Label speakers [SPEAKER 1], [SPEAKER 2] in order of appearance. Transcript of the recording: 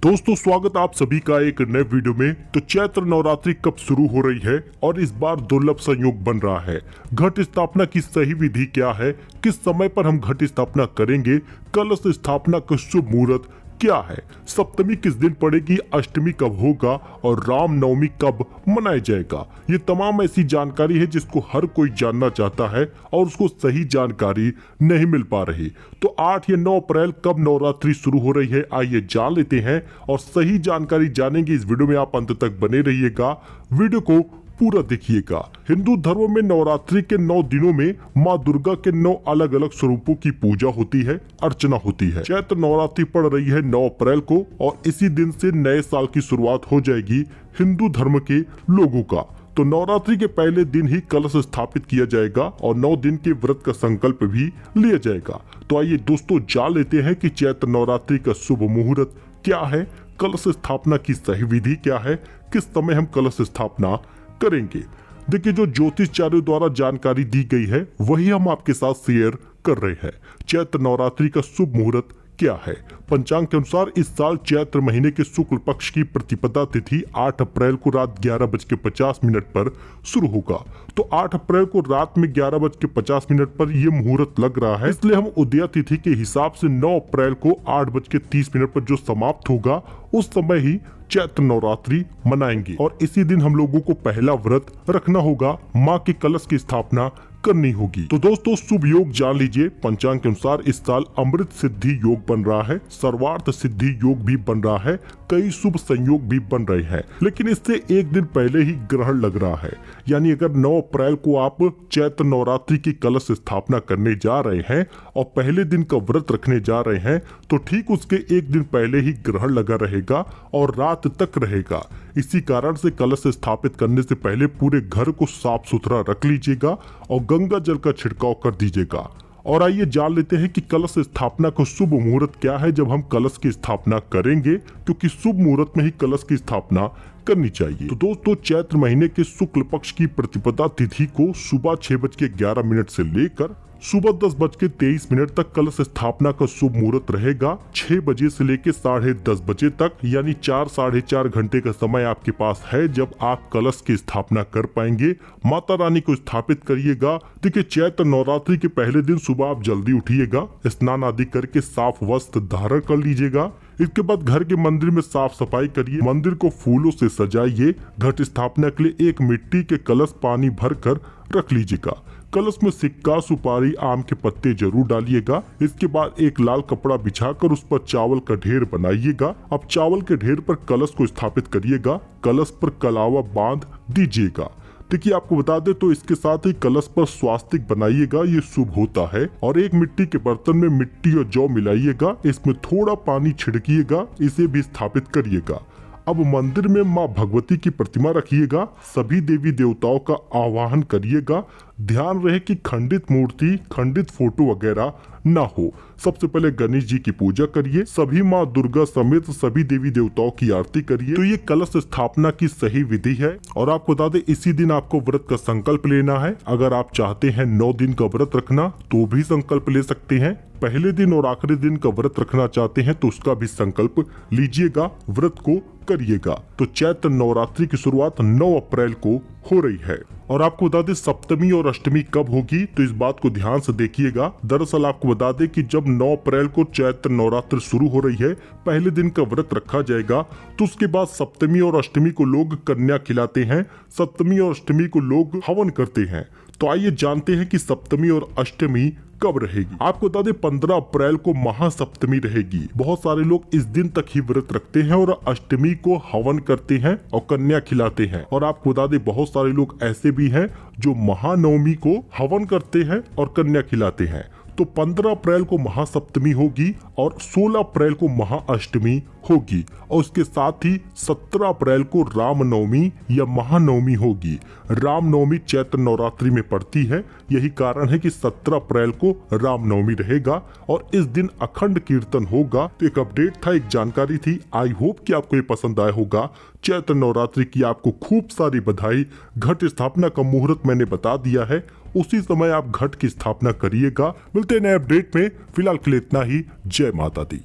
[SPEAKER 1] दोस्तों स्वागत आप सभी का एक नए वीडियो में। तो चैत्र नवरात्रि कब शुरू हो रही है और इस बार दुर्लभ संयोग बन रहा है। घट स्थापना की सही विधि क्या है, किस समय पर हम घट स्थापना करेंगे, कलश स्थापना का शुभ मुहूर्त क्या है, सप्तमी किस दिन पड़ेगी, अष्टमी कब होगा और राम नवमी कब मनाया जाएगा। ये तमाम ऐसी जानकारी है जिसको हर कोई जानना चाहता है और उसको सही जानकारी नहीं मिल पा रही। तो 8 या 9 अप्रैल कब नवरात्रि शुरू हो रही है, आइए जान लेते हैं और सही जानकारी जानेंगे। इस वीडियो में आप अंत तक बने रहिएगा, वीडियो को पूरा देखिएगा। हिंदू धर्म में नवरात्रि के 9 दिनों में माँ दुर्गा के 9 अलग अलग स्वरूपों की पूजा होती है, अर्चना होती है। चैत्र नवरात्रि पड़ रही है 9 अप्रैल को और इसी दिन से नए साल की शुरुआत हो जाएगी हिंदू धर्म के लोगों का। तो नवरात्रि के पहले दिन ही कलश स्थापित किया जाएगा और 9 दिन के व्रत का संकल्प भी लिया जाएगा। तो आइए दोस्तों जान लेते हैं कि चैत्र नवरात्रि का शुभ मुहूर्त क्या है, कलश स्थापना की सही विधि क्या है, किस समय हम कलश स्थापना करेंगे। देखिए, जो ज्योतिषचार्यों द्वारा जानकारी दी गई है वही हम आपके साथ शेयर कर रहे हैं। चैत्र नवरात्रि का शुभ मुहूर्त क्या है। पंचांग के अनुसार इस साल चैत्र महीने के शुक्ल पक्ष की प्रतिपदा तिथि 8 अप्रैल को रात 11:50 पर शुरू होगा। तो 8 अप्रैल को रात में 11:50 पर यह मुहूर्त लग रहा है, इसलिए हम उदया तिथि के हिसाब से 9 अप्रैल को 8:30 पर जो समाप्त होगा उस समय ही चैत्र नवरात्रि मनाएंगे। और इसी दिन हम लोगों को पहला व्रत रखना होगा, माँ के कलश की स्थापना करनी होगी। तो दोस्तों शुभ योग जान लीजिए। पंचांग के अनुसार इस साल अमृत सिद्धि योग बन रहा है, सर्वार्थ सिद्धि योग भी बन रहा है, कई शुभ संयोग भी बन रहे हैं। लेकिन इससे एक दिन पहले ही ग्रहण लग रहा है, यानी अगर 9 अप्रैल को आप चैत्र नवरात्रि की कलश स्थापना करने जा रहे हैं और पहले दिन का व्रत रखने जा रहे हैं तो ठीक उसके एक दिन पहले ही ग्रहण लगा रहेगा और रात तक रहेगा। इसी कारण से कलश स्थापित करने से पहले पूरे घर को साफ सुथरा रख लीजिएगा और गंगा जल का छिड़काव कर दीजिएगा। और आइए जान लेते हैं कि कलश स्थापना का शुभ मुहूर्त क्या है जब हम कलश की स्थापना करेंगे, क्योंकि शुभ मुहूर्त में ही कलश की स्थापना करनी चाहिए। तो दोस्तों चैत्र महीने के शुक्ल पक्ष की प्रतिपदा तिथि को सुबह 6:11 से लेकर सुबह 10:23 तक कलश स्थापना का शुभ मुहूर्त रहेगा। 6 बजे से लेकर 10:30 बजे तक, यानी 4 साढ़े 4 घंटे का समय आपके पास है जब आप कलश की स्थापना कर पाएंगे। माता रानी को स्थापित करिएगा। देखिए, चैत्र नवरात्रि के पहले दिन सुबह आप जल्दी उठिएगा, स्नान आदि करके साफ वस्त्र धारण कर लीजिएगा। इसके बाद घर के मंदिर में साफ सफाई करिए, मंदिर को फूलों से सजाइए। घट स्थापना के लिए एक मिट्टी के कलश पानी भर कर रख लीजिएगा। कलश में सिक्का, सुपारी, आम के पत्ते जरूर डालिएगा। इसके बाद एक लाल कपड़ा बिछाकर उस पर चावल का ढेर बनाइएगा। अब चावल के ढेर पर कलश को स्थापित करिएगा, कलश पर कलावा बांध दीजिएगा। देखिए, आपको बता दे तो इसके साथ ही कलश पर स्वास्तिक बनाइएगा, ये शुभ होता है। और एक मिट्टी के बर्तन में मिट्टी और जौ मिलाइएगा, इसमें थोड़ा पानी छिड़किएगा, इसे भी स्थापित करिएगा। अब मंदिर में माँ भगवती की प्रतिमा रखिएगा, सभी देवी देवताओं का आवाहन करिएगा। ध्यान रहे कि खंडित मूर्ति, खंडित फोटो वगैरह ना हो। सबसे पहले गणेश जी की पूजा करिए, सभी माँ दुर्गा समेत सभी देवी देवताओं की आरती करिए। तो ये कलश स्थापना की सही विधि है। और आपको बता दें इसी दिन आपको व्रत का संकल्प लेना है। अगर आप चाहते हैं 9 दिन का व्रत रखना तो भी संकल्प ले सकते हैं। पहले दिन और आखिरी दिन का व्रत रखना चाहते हैं तो उसका भी संकल्प लीजिएगा, व्रत को करिएगा। तो चैत्र नवरात्रि की शुरुआत 9 अप्रैल को हो रही है। और आपको बता दें सप्तमी और अष्टमी कब होगी, तो इस बात को ध्यान से देखिएगा। दरअसल आपको बता दें कि जब 9 अप्रैल को चैत्र नवरात्रि शुरू हो रही है, पहले दिन का व्रत रखा जाएगा तो उसके बाद सप्तमी और अष्टमी को लोग कन्या खिलाते हैं, सप्तमी और अष्टमी को लोग हवन करते हैं। तो आइए जानते हैं कि सप्तमी और अष्टमी कब रहेगी। आपको बता दें 15 अप्रैल को महासप्तमी रहेगी। बहुत सारे लोग इस दिन तक ही व्रत रखते हैं और अष्टमी को हवन करते हैं और कन्या खिलाते हैं। और आपको बता दें बहुत सारे लोग ऐसे भी हैं जो महानवमी को हवन करते हैं और कन्या खिलाते हैं। तो 15 अप्रैल को महासप्तमी होगी और 16 अप्रैल को महाअष्टमी होगी और उसके साथ ही 17 अप्रैल को रामनवमी या महानवमी होगी। रामनवमी चैत्र नवरात्रि में पड़ती है, यही कारण है कि 17 अप्रैल को रामनवमी रहेगा और इस दिन अखंड कीर्तन होगा। तो एक अपडेट था, एक जानकारी थी। आई होप कि आपको ये पसंद आया होगा। चैत्र नवरात्रि की आपको खूब सारी बधाई। घट स्थापना का मुहूर्त मैंने बता दिया है, उसी समय आप घट की स्थापना करिएगा। मिलते हैं नए अपडेट में, फिलहाल के लिए इतना ही। जय माता दी।